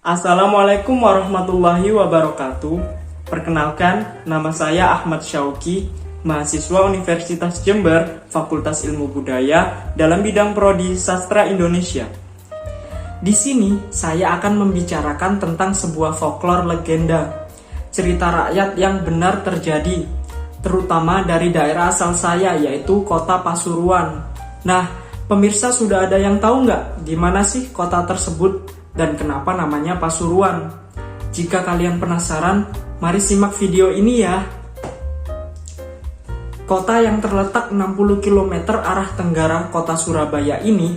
Assalamualaikum warahmatullahi wabarakatuh. Perkenalkan, nama saya Ahmad Syauki, mahasiswa Universitas Jember, Fakultas Ilmu Budaya dalam bidang Prodi Sastra Indonesia. Di sini, saya akan membicarakan tentang sebuah folklore legenda, cerita rakyat yang benar terjadi, terutama dari daerah asal saya, yaitu kota Pasuruan. Nah, pemirsa sudah ada yang tahu nggak di mana sih kota tersebut? Dan kenapa namanya Pasuruan? Jika kalian penasaran, mari simak video ini ya. Kota yang terletak 60 km arah tenggara kota Surabaya ini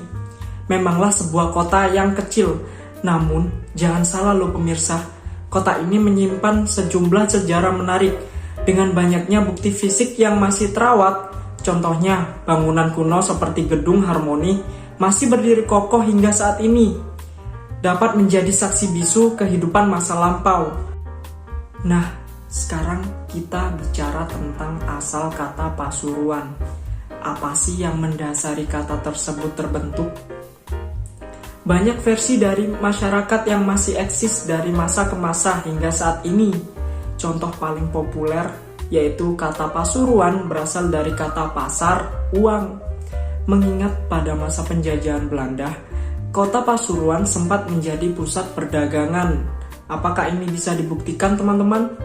memanglah sebuah kota yang kecil. Namun, jangan salah loh pemirsa, kota ini menyimpan sejumlah sejarah menarik dengan banyaknya bukti fisik yang masih terawat. Contohnya, bangunan kuno seperti Gedung Harmoni masih berdiri kokoh hingga saat ini, dapat menjadi saksi bisu kehidupan masa lampau. Nah, sekarang kita bicara tentang asal kata Pasuruan. Apa sih yang mendasari kata tersebut terbentuk? Banyak versi dari masyarakat yang masih eksis dari masa ke masa hingga saat ini. Contoh paling populer yaitu kata Pasuruan berasal dari kata pasar, uang. Mengingat pada masa penjajahan Belanda, kota Pasuruan sempat menjadi pusat perdagangan. Apakah ini bisa dibuktikan, teman-teman?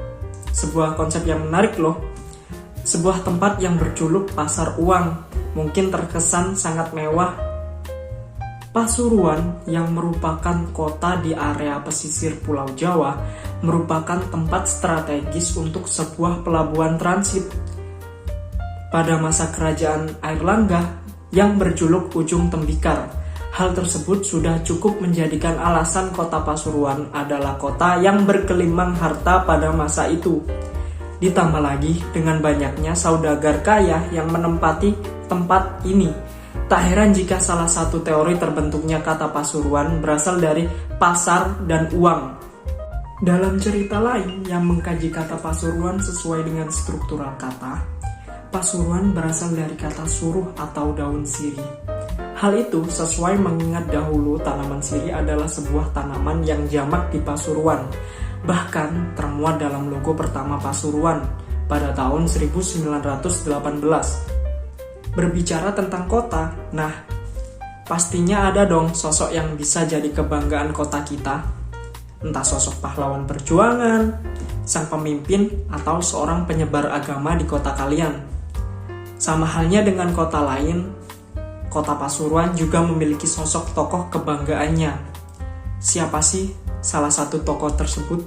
Sebuah konsep yang menarik loh. Sebuah tempat yang berjuluk pasar uang, mungkin terkesan sangat mewah. Pasuruan yang merupakan kota di area pesisir Pulau Jawa merupakan tempat strategis untuk sebuah pelabuhan transit. Pada masa kerajaan Airlangga yang berjuluk Ujung Tembikar, hal tersebut sudah cukup menjadikan alasan kota Pasuruan adalah kota yang berkelimang harta pada masa itu. Ditambah lagi dengan banyaknya saudagar kaya yang menempati tempat ini. Tak heran jika salah satu teori terbentuknya kata Pasuruan berasal dari pasar dan uang. Dalam cerita lain yang mengkaji kata Pasuruan sesuai dengan struktural kata, Pasuruan berasal dari kata suruh atau daun sirih. Hal itu sesuai mengingat dahulu tanaman sirih adalah sebuah tanaman yang jamak di Pasuruan. Bahkan termuat dalam logo pertama Pasuruan pada tahun 1918. Berbicara tentang kota, nah pastinya ada dong sosok yang bisa jadi kebanggaan kota kita. Entah sosok pahlawan perjuangan, sang pemimpin, atau seorang penyebar agama di kota kalian. Sama halnya dengan kota lain, kota Pasuruan juga memiliki sosok tokoh kebanggaannya. Siapa sih salah satu tokoh tersebut?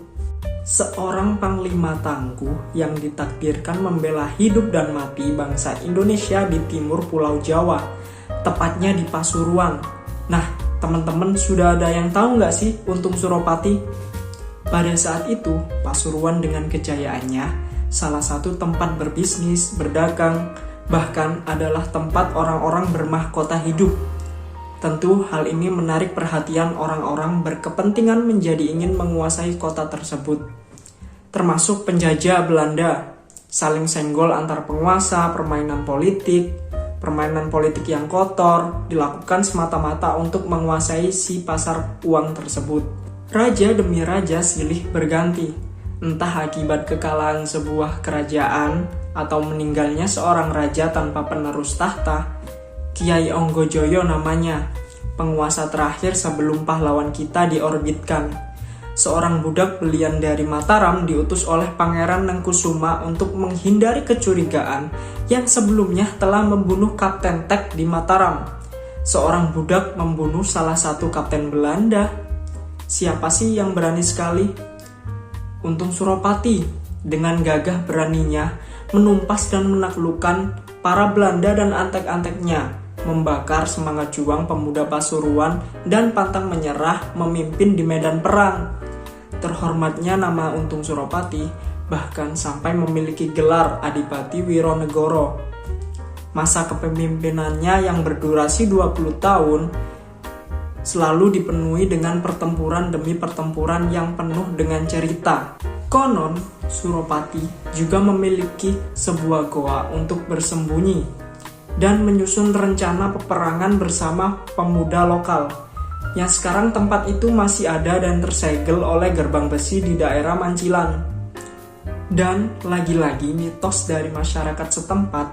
Seorang panglima tangguh yang ditakdirkan membela hidup dan mati bangsa Indonesia di timur Pulau Jawa, tepatnya di Pasuruan. Nah, teman-teman sudah ada yang tahu nggak sih Untung Suropati? Pada saat itu, Pasuruan dengan kejayaannya, salah satu tempat berbisnis, berdagang, bahkan adalah tempat orang-orang bermahkota hidup. Tentu hal ini menarik perhatian orang-orang berkepentingan menjadi ingin menguasai kota tersebut. Termasuk penjajah Belanda, saling senggol antar penguasa, permainan politik yang kotor, dilakukan semata-mata untuk menguasai si pasar uang tersebut. Raja demi raja silih berganti, entah akibat kekalahan sebuah kerajaan atau meninggalnya seorang raja tanpa penerus tahta. Kiai Onggojoyo namanya, penguasa terakhir sebelum pahlawan kita diorbitkan. Seorang budak belian dari Mataram diutus oleh Pangeran Nengkusuma untuk menghindari kecurigaan yang sebelumnya telah membunuh Kapten Tek di Mataram. Seorang budak membunuh salah satu kapten Belanda. Siapa sih yang berani sekali? Untung Suropati dengan gagah beraninya menumpas dan menaklukkan para Belanda dan antek-anteknya, membakar semangat juang pemuda Pasuruan dan pantang menyerah memimpin di medan perang. Terhormatnya nama Untung Suropati bahkan sampai memiliki gelar Adipati Wironegoro. Masa kepemimpinannya yang berdurasi 20 tahun selalu dipenuhi dengan pertempuran demi pertempuran yang penuh dengan cerita. Konon, Suropati juga memiliki sebuah goa untuk bersembunyi dan menyusun rencana peperangan bersama pemuda lokal. Yang sekarang tempat itu masih ada dan tersegel oleh gerbang besi di daerah Mancilan. Dan lagi-lagi mitos dari masyarakat setempat,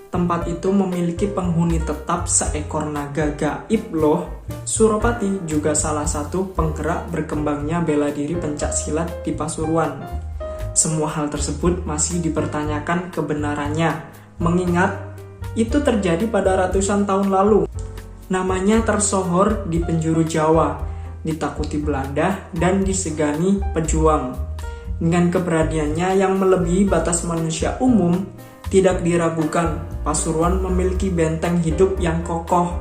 tempat itu memiliki penghuni tetap seekor naga gaib loh. Suropati juga salah satu penggerak berkembangnya bela diri pencak silat di Pasuruan. Semua hal tersebut masih dipertanyakan kebenarannya, mengingat itu terjadi pada ratusan tahun lalu. Namanya tersohor di penjuru Jawa, ditakuti Belanda dan disegani pejuang. Dengan keberaniannya yang melebihi batas manusia umum, tidak diragukan Pasuruan memiliki benteng hidup yang kokoh.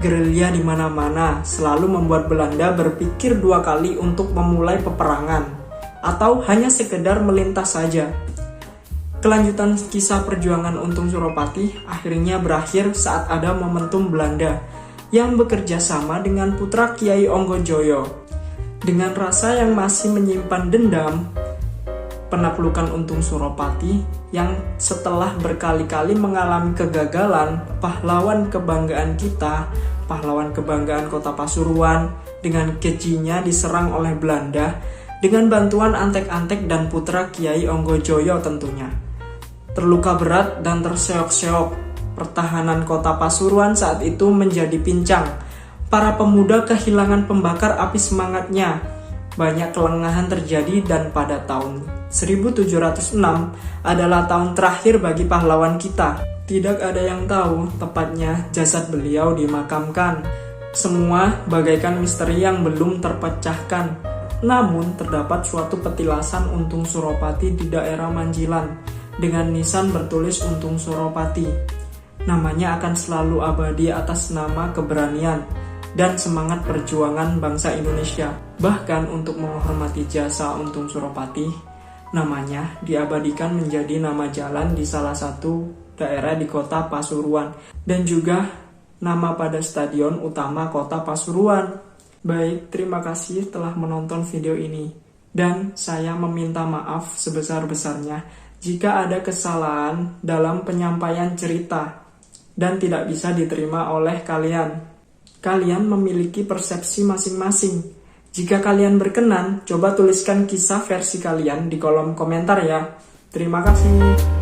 Gerilya di mana-mana selalu membuat Belanda berpikir dua kali untuk memulai peperangan, atau hanya sekedar melintas saja. Kelanjutan kisah perjuangan Untung Suropati akhirnya berakhir saat ada momentum Belanda yang bekerja sama dengan putra Kiai Onggojoyo. Dengan rasa yang masih menyimpan dendam, penaklukan Untung Suropati yang setelah berkali-kali mengalami kegagalan, pahlawan kebanggaan kita, pahlawan kebanggaan kota Pasuruan, dengan kejinya diserang oleh Belanda dengan bantuan antek-antek dan putra Kiai Onggojoyo tentunya. Terluka berat dan terseok-seok, pertahanan kota Pasuruan saat itu menjadi pincang. Para pemuda kehilangan pembakar api semangatnya. Banyak kelengahan terjadi dan pada tahun 1706 adalah tahun terakhir bagi pahlawan kita. Tidak ada yang tahu tepatnya jasad beliau dimakamkan. Semua bagaikan misteri yang belum terpecahkan. Namun terdapat suatu petilasan Untung Suropati di daerah Mancilan dengan nisan bertulis Untung Suropati. Namanya akan selalu abadi atas nama keberanian dan semangat perjuangan bangsa Indonesia. Bahkan untuk menghormati jasa Untung Suropati, namanya diabadikan menjadi nama jalan di salah satu daerah di kota Pasuruan dan juga nama pada stadion utama kota Pasuruan. Baik, terima kasih telah menonton video ini. Dan saya meminta maaf sebesar-besarnya jika ada kesalahan dalam penyampaian cerita dan tidak bisa diterima oleh kalian. Kalian memiliki persepsi masing-masing. Jika kalian berkenan, coba tuliskan kisah versi kalian di kolom komentar ya. Terima kasih.